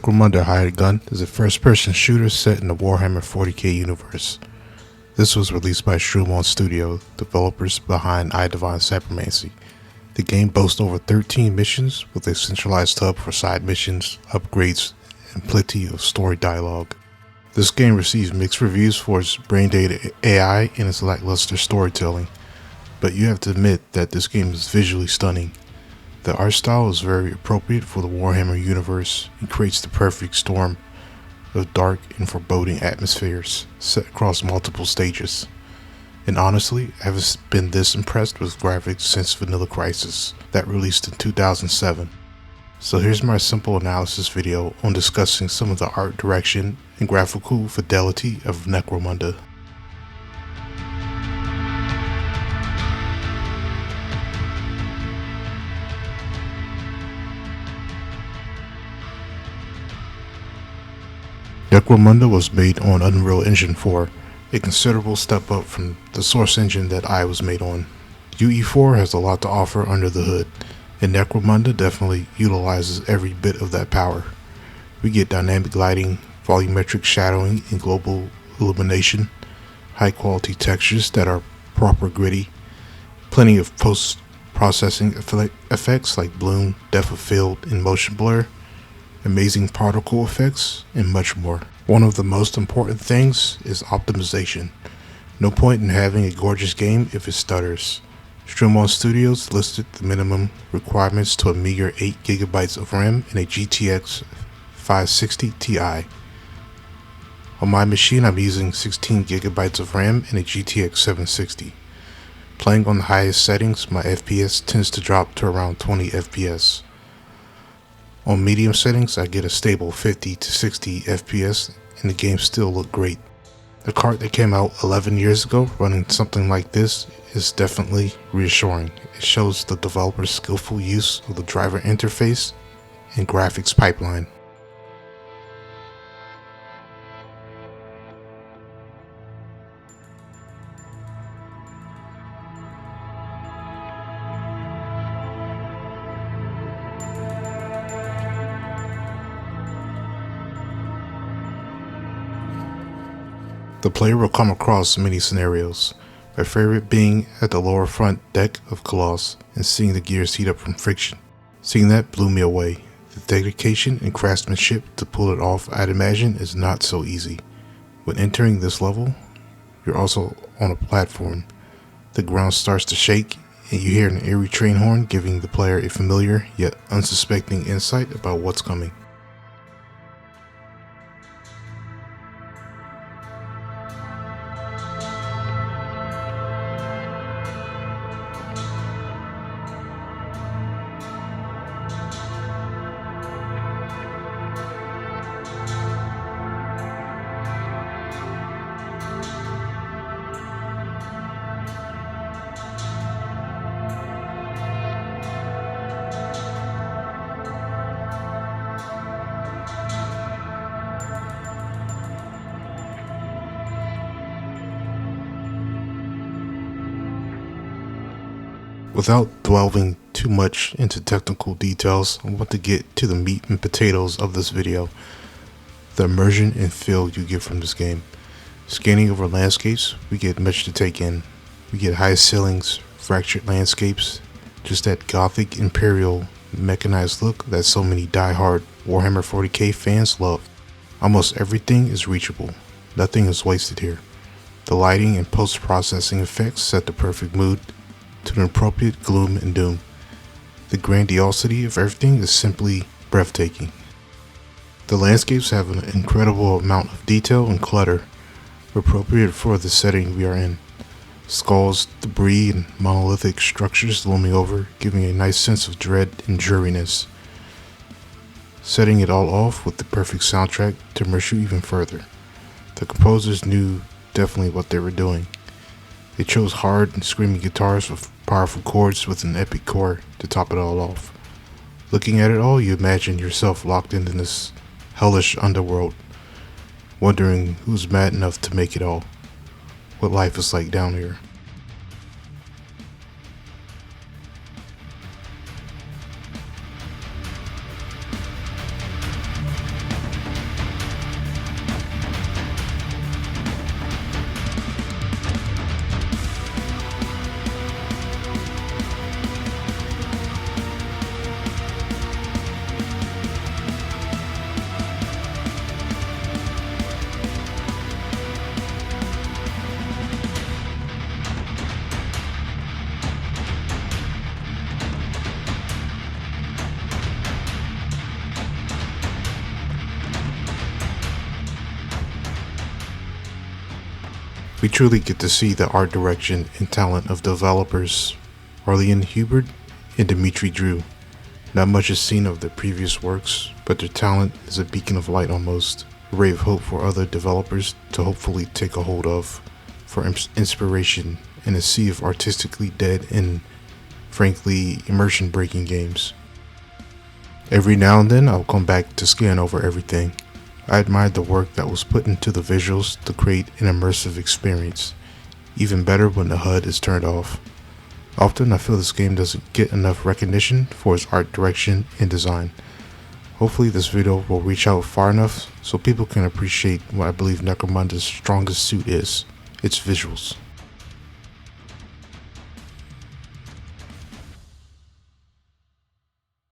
Necromunda Hired Gun is a first-person shooter set in the Warhammer 40k universe. This was released by Necromunda Studio, developers behind Divine Sapromancy. The game boasts over 13 missions with a centralized hub for side missions, upgrades, and plenty of story dialogue. This game receives mixed reviews for its brain-dead AI and its lackluster storytelling, but you have to admit that this game is visually stunning. The art style is very appropriate for the Warhammer universe and creates the perfect storm of dark and foreboding atmospheres set across multiple stages. And honestly, I haven't been this impressed with graphics since Vanilla Crisis, that released in 2007. So here's my simple analysis video on discussing some of the art direction and graphical fidelity of Necromunda. Necromunda was made on Unreal Engine 4, a considerable step up from the source engine that I was made on. UE4 has a lot to offer under the hood, and Necromunda definitely utilizes every bit of that power. We get dynamic lighting, volumetric shadowing, and global illumination, high quality textures that are proper gritty, plenty of post-processing effects like bloom, depth of field, and motion blur, amazing particle effects, and much more. One of the most important things is optimization. No point in having a gorgeous game if it stutters. Necromunda Studios listed the minimum requirements to a meager 8GB of RAM and a GTX 560 Ti. On my machine, I'm using 16GB of RAM and a GTX 760. Playing on the highest settings, my FPS tends to drop to around 20 FPS. On medium settings, I get a stable 50 to 60 FPS and the game still look great. The card that came out 11 years ago running something like this is definitely reassuring. It shows the developer's skillful use of the driver interface and graphics pipeline. The player will come across many scenarios, my favorite being at the lower front deck of Colossus and seeing the gears heat up from friction. Seeing that blew me away. The dedication and craftsmanship to pull it off, I'd imagine, is not so easy. When entering this level, you're also on a platform. The ground starts to shake and you hear an eerie train horn giving the player a familiar yet unsuspecting insight about what's coming. Without delving too much into technical details, I want to get to the meat and potatoes of this video. The immersion and feel you get from this game. Scanning over landscapes, we get much to take in. We get high ceilings, fractured landscapes, just that gothic imperial mechanized look that so many die-hard Warhammer 40k fans love. Almost everything is reachable. Nothing is wasted here. The lighting and post-processing effects set the perfect mood to an appropriate gloom and doom. The grandiosity of everything is simply breathtaking. The landscapes have an incredible amount of detail and clutter, appropriate for the setting we are in. Skulls, debris, and monolithic structures looming over, giving a nice sense of dread and dreariness. Setting it all off with the perfect soundtrack to immerse you even further. The composers knew definitely what they were doing. They chose hard and screaming guitars with powerful chords with an epic core to top it all off. Looking at it all, you imagine yourself locked into this hellish underworld, wondering who's mad enough to make it all, what life is like down here. We truly get to see the art direction and talent of developers Arlene Hubert and Dimitri Drew. Not much is seen of their previous works, but their talent is a beacon of light almost, a ray of hope for other developers to hopefully take a hold of, for inspiration in a sea of artistically dead and, frankly, immersion-breaking games. Every now and then I'll come back to scan over everything. I admired the work that was put into the visuals to create an immersive experience, even better when the HUD is turned off. Often I feel this game doesn't get enough recognition for its art direction and design. Hopefully this video will reach out far enough so people can appreciate what I believe Necromunda's strongest suit is, its visuals.